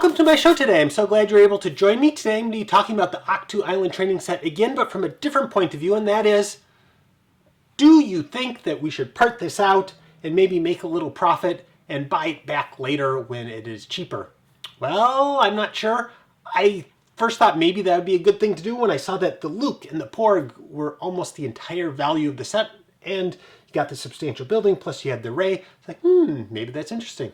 Welcome to my show today. I'm so glad you're able to join me. Today I'm going to be talking about the Ahch-To Island Training set again, but from a different point of view, and that is, do you think that we should part this out and maybe make a little profit and buy it back later when it is cheaper? Well, I'm not sure. I first thought maybe that would be a good thing to do when I saw that the Luke and the Porg were almost the entire value of the set, and you got the substantial building, plus you had the Ray. It's like, maybe that's interesting.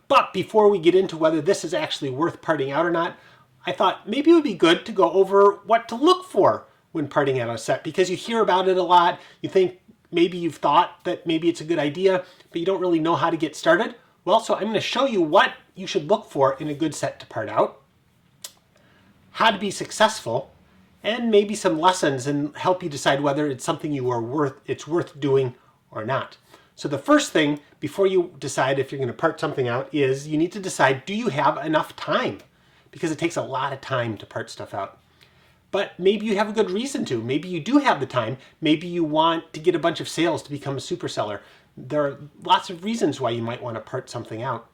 But before we get into whether this is actually worth parting out or not, I thought maybe it would be good to go over what to look for when parting out a set, because you hear about it a lot. You think maybe you've thought that maybe it's a good idea, but you don't really know how to get started. Well, so I'm going to show you what you should look for in a good set to part out, how to be successful, and maybe some lessons and help you decide whether it's something it's worth doing or not. So the first thing before you decide if you're going to part something out is you need to decide, do you have enough time? Because it takes a lot of time to part stuff out. But maybe you have a good reason to. Maybe you do have the time. Maybe you want to get a bunch of sales to become a super seller. There are lots of reasons why you might want to part something out.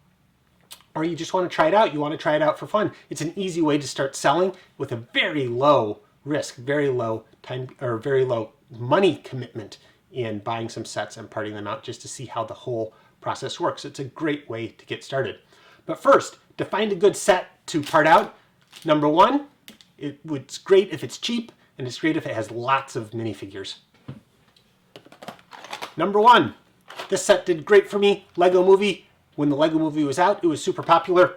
Or you just want to try it out. You want to try it out for fun. It's an easy way to start selling with a very low risk, very low time, or very low money commitment in buying some sets and parting them out just to see how the whole process works. It's a great way to get started. But first, to find a good set to part out, number one, it's great if it's cheap, and it's great if it has lots of minifigures. Number one, this set did great for me. Lego Movie. When the Lego Movie was out, it was super popular.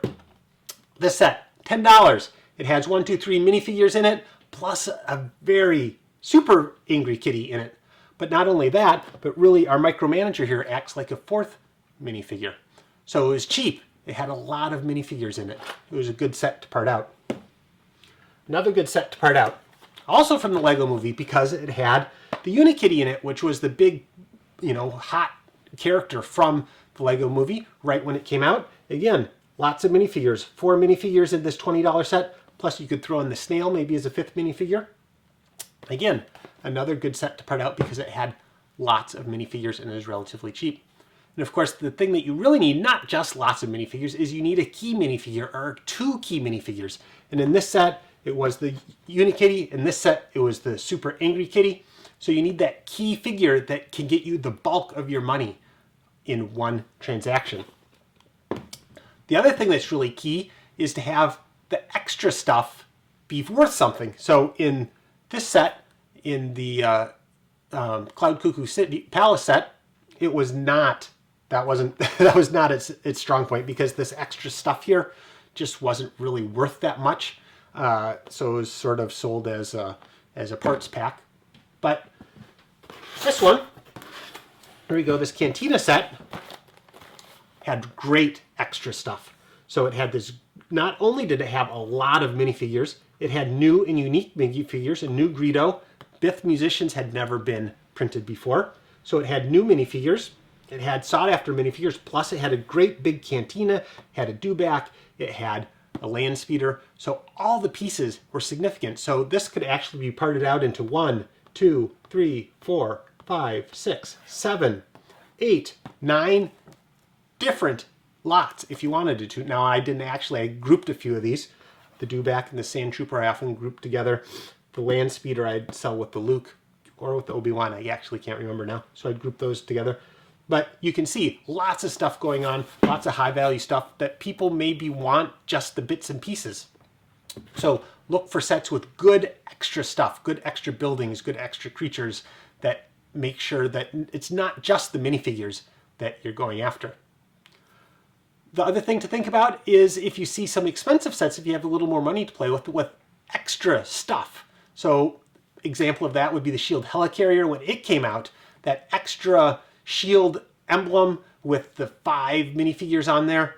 This set, $10. It has 1, 2, 3 minifigures in it, plus a very super angry kitty in it. But not only that, but really our micromanager here acts like a fourth minifigure. So it was cheap. It had a lot of minifigures in it. It was a good set to part out. Another good set to part out, also from the Lego Movie, because it had the Unikitty in it, which was the big, hot character from the Lego Movie right when it came out. Again, lots of minifigures. 4 minifigures in this $20 set, plus you could throw in the snail maybe as a 5th minifigure. Again, another good set to part out because it had lots of minifigures and it was relatively cheap. And of course, the thing that you really need, not just lots of minifigures, is you need a key minifigure or 2 key minifigures. And in this set, it was the Unikitty. In this set, it was the Super Angry Kitty. So you need that key figure that can get you the bulk of your money in one transaction. The other thing that's really key is to have the extra stuff be worth something. So in this set, in the Cloud Cuckoo City Palace set, it was not, that was not its strong point, because this extra stuff here just wasn't really worth that much. So it was sort of sold as a parts pack. But this one, here we go, this Cantina set had great extra stuff. So it had this, not only did it have a lot of minifigures, it had new and unique minifigures, a new Greedo. Biff musicians had never been printed before. So it had new minifigures. It had sought-after minifigures, plus it had a great big cantina, had a dewback, it had a land speeder. So all the pieces were significant. So this could actually be parted out into 1, 2, 3, 4, 5, 6, 7, 8, 9 different lots if you wanted to. Now I didn't actually, I grouped a few of these. The dewback and the sand trooper I often group together. The land speeder I'd sell with the Luke or with the Obi-Wan. I actually can't remember now. So I'd group those together. But you can see lots of stuff going on, lots of high value stuff that people maybe want just the bits and pieces. So look for sets with good extra stuff, good extra buildings, good extra creatures that make sure that it's not just the minifigures that you're going after. The other thing to think about is if you see some expensive sets, if you have a little more money to play with extra stuff. So example of that would be the Shield Helicarrier. When it came out, that extra Shield emblem with the 5 minifigures on there,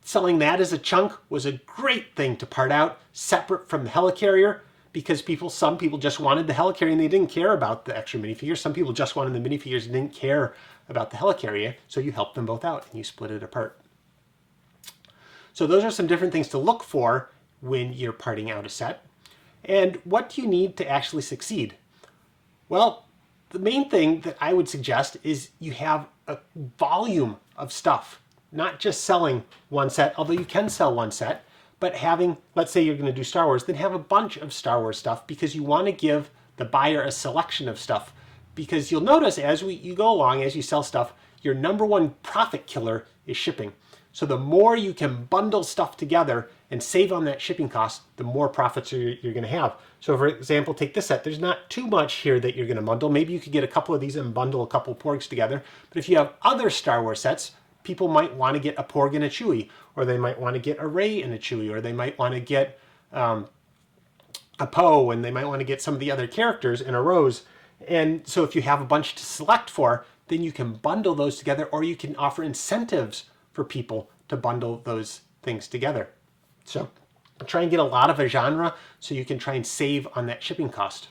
selling that as a chunk was a great thing to part out separate from the Helicarrier, because some people just wanted the Helicarrier and they didn't care about the extra minifigures. Some people just wanted the minifigures and didn't care about the Helicarrier. So you helped them both out and you split it apart. So those are some different things to look for when you're parting out a set. And what do you need to actually succeed? Well, the main thing that I would suggest is you have a volume of stuff, not just selling one set, although you can sell one set. But having, let's say you're going to do Star Wars, then have a bunch of Star Wars stuff, because you want to give the buyer a selection of stuff. Because you'll notice as you go along, as you sell stuff, your number one profit killer is shipping. So the more you can bundle stuff together and save on that shipping cost, the more profits you're going to have. So for example, take this set. There's not too much here that you're going to bundle. Maybe you could get a couple of these and bundle a couple of porgs together. But if you have other Star Wars sets, people might want to get a porg and a Chewie, or they might want to get a Rey and a Chewie, or they might want to get a Poe, and they might want to get some of the other characters in a Rose. And so if you have a bunch to select for, then you can bundle those together, or you can offer incentives for people to bundle those things together. So try and get a lot of a genre so you can try and save on that shipping cost.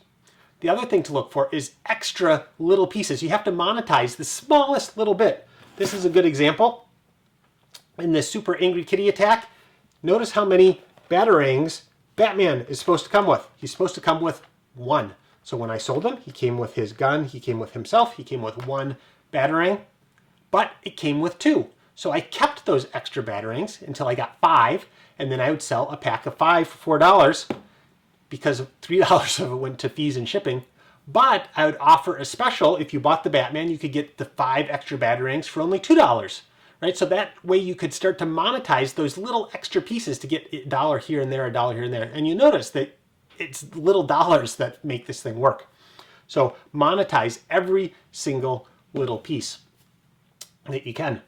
The other thing to look for is extra little pieces. You have to monetize the smallest little bit. This is a good example. In this Super Angry Kitty attack, notice how many batarangs Batman is supposed to come with. He's supposed to come with one. So when I sold him, he came with his gun, he came with himself, he came with one batarang, but it came with two. So I kept those extra batarangs until I got 5, and then I would sell a pack of 5 for $4, because $3 of it went to fees and shipping. But I would offer a special. If you bought the Batman, you could get the 5 extra batarangs for only $2, right? So that way you could start to monetize those little extra pieces to get $1 here and there, $1 here and there. And you notice that it's little dollars that make this thing work. So monetize every single little piece that you can.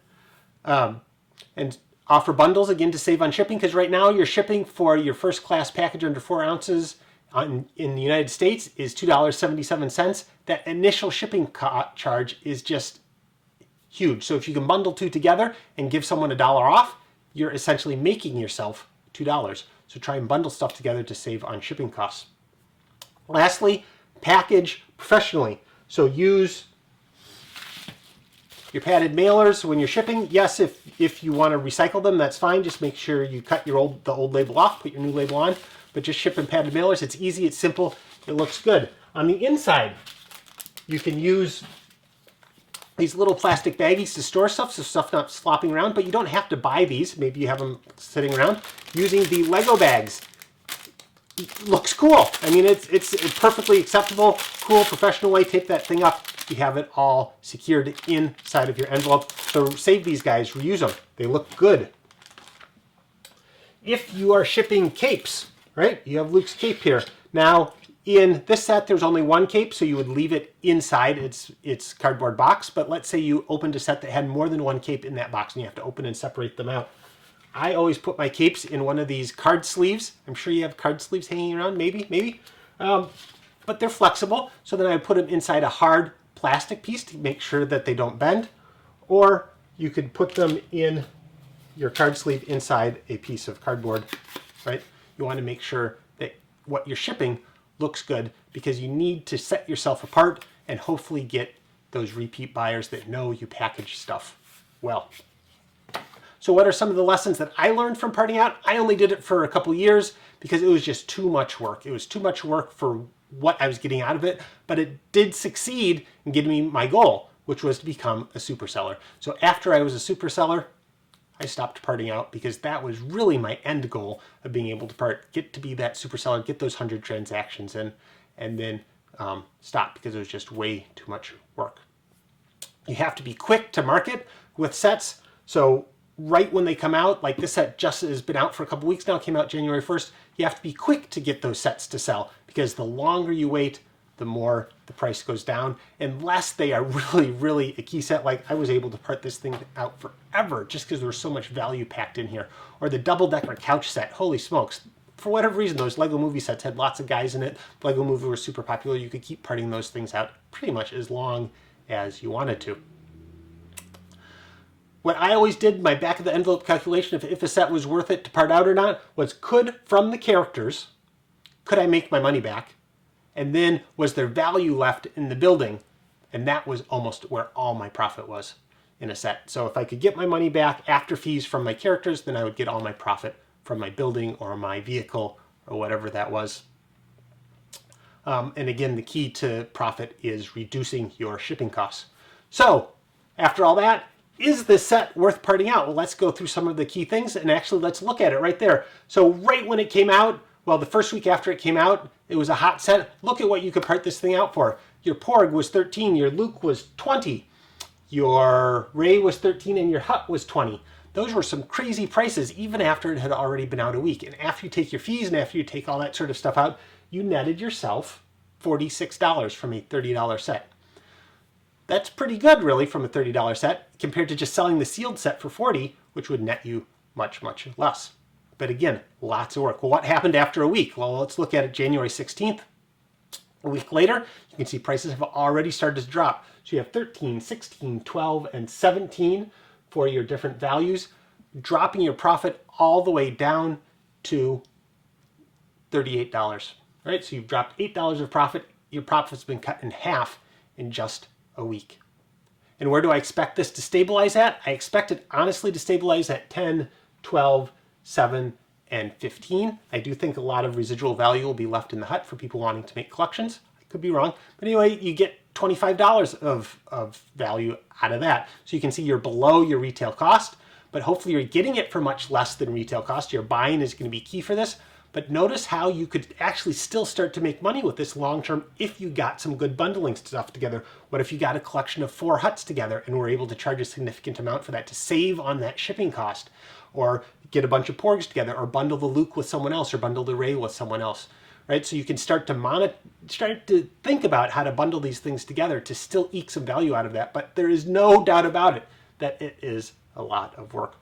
And offer bundles again to save on shipping, because right now you're shipping for your first class package under 4 ounces in the United States is $2.77. That initial shipping charge is just huge. So if you can bundle 2 together and give someone $1 off, you're essentially making yourself $2. So try and bundle stuff together to save on shipping costs. Lastly, package professionally. So use your padded mailers when you're shipping. Yes, if you want to recycle them, that's fine. Just make sure you cut the old label off, put your new label on. But just ship in padded mailers. It's easy, it's simple, it looks good. On the inside, you can use these little plastic baggies to store stuff, so stuff not slopping around, but you don't have to buy these. Maybe you have them sitting around. Using the Lego bags looks cool. I mean, it's perfectly acceptable, cool, professional way. Tape that thing up. You have it all secured inside of your envelope. So save these guys, reuse them. They look good. If you are shipping capes, right? You have Luke's cape here. Now, in this set, there's only one cape, so you would leave it inside its cardboard box. But let's say you opened a set that had more than one cape in that box, and you have to open and separate them out. I always put my capes in one of these card sleeves. I'm sure you have card sleeves hanging around, maybe. But they're flexible, so then I would put them inside a hard plastic piece to make sure that they don't bend. Or you could put them in your card sleeve inside a piece of cardboard, right? You want to make sure that what you're shipping looks good, because you need to set yourself apart and hopefully get those repeat buyers that know you package stuff well. So what are some of the lessons that I learned from parting out? I only did it for a couple years because it was just too much work. It was too much work for what I was getting out of it, but it did succeed in getting me my goal, which was to become a super seller. So after I was a super seller, I stopped parting out, because that was really my end goal of being able to get to be that super seller, get those 100 transactions in, and then stop, because it was just way too much work. You have to be quick to market with sets. So right when they come out, like this set just has been out for a couple weeks now, came out January 1st, you have to be quick to get those sets to sell, because the longer you wait, the more the price goes down, unless they are really, really a key set. Like I was able to part this thing out forever just because there was so much value packed in here. Or the double-decker couch set, holy smokes. For whatever reason, those Lego movie sets had lots of guys in it. The Lego movie was super popular. You could keep parting those things out pretty much as long as you wanted to. What I always did, my back of the envelope calculation, if a set was worth it to part out or not, was from the characters, could I make my money back? And then was there value left in the building? And that was almost where all my profit was in a set. So if I could get my money back after fees from my characters, then I would get all my profit from my building or my vehicle or whatever that was. And again, the key to profit is reducing your shipping costs. So after all that, is this set worth parting out? Well, let's go through some of the key things, and actually let's look at it right there. So right when it came out, well, the first week after it came out, it was a hot set. Look at what you could part this thing out for. Your Porg was 13, your Luke was 20, your Ray was 13, and your Hut was 20. Those were some crazy prices, even after it had already been out a week. And after you take your fees and after you take all that sort of stuff out, you netted yourself $46 from a $30 set. That's pretty good, really, from a $30 set compared to just selling the sealed set for $40, which would net you much, much less. But again, lots of work. Well, what happened after a week? Well, let's look at it January 16th. A week later, you can see prices have already started to drop. So you have 13, 16, 12, and 17 for your different values, dropping your profit all the way down to $38. Right? So you've dropped $8 of profit. Your profit's been cut in half in just a week. And where do I expect this to stabilize at? I expect it honestly to stabilize at 10, 12, 7, and 15. I do think a lot of residual value will be left in the hut for people wanting to make collections. I could be wrong. But anyway, you get $25 of value out of that. So you can see you're below your retail cost, but hopefully you're getting it for much less than retail cost. Your buying is going to be key for this. But notice how you could actually still start to make money with this long term if you got some good bundling stuff together. What if you got a collection of 4 huts together and were able to charge a significant amount for that to save on that shipping cost? Or get a bunch of Porgs together, or bundle the Luke with someone else, or bundle the Ray with someone else, right? So you can start to think about how to bundle these things together to still eke some value out of that. But there is no doubt about it that it is a lot of work.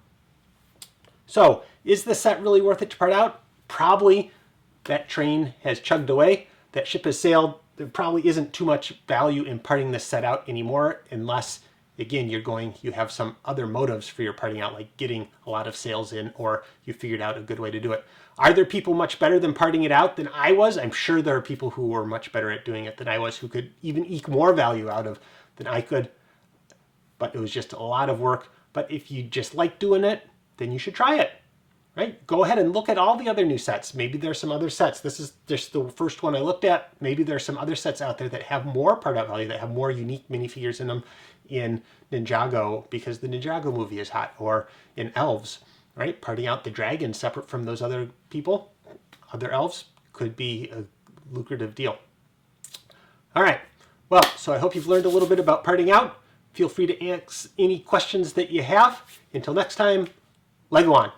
So is this set really worth it to part out? Probably. That train has chugged away. That ship has sailed. There probably isn't too much value in parting this set out anymore, unless, again, you have some other motives for your parting out, like getting a lot of sales in, or you figured out a good way to do it. Are there people much better than parting it out than I was? I'm sure there are people who were much better at doing it than I was, who could even eke more value out of than I could. But it was just a lot of work. But if you just like doing it, then you should try it. Right? Go ahead and look at all the other new sets. Maybe there's some other sets. This is just the first one I looked at. Maybe there's some other sets out there that have more part out value, that have more unique minifigures in them in Ninjago, because the Ninjago movie is hot, or in Elves, right? Parting out the dragon separate from those other people, other elves, could be a lucrative deal. All right. Well, so I hope you've learned a little bit about parting out. Feel free to ask any questions that you have. Until next time, Lego on.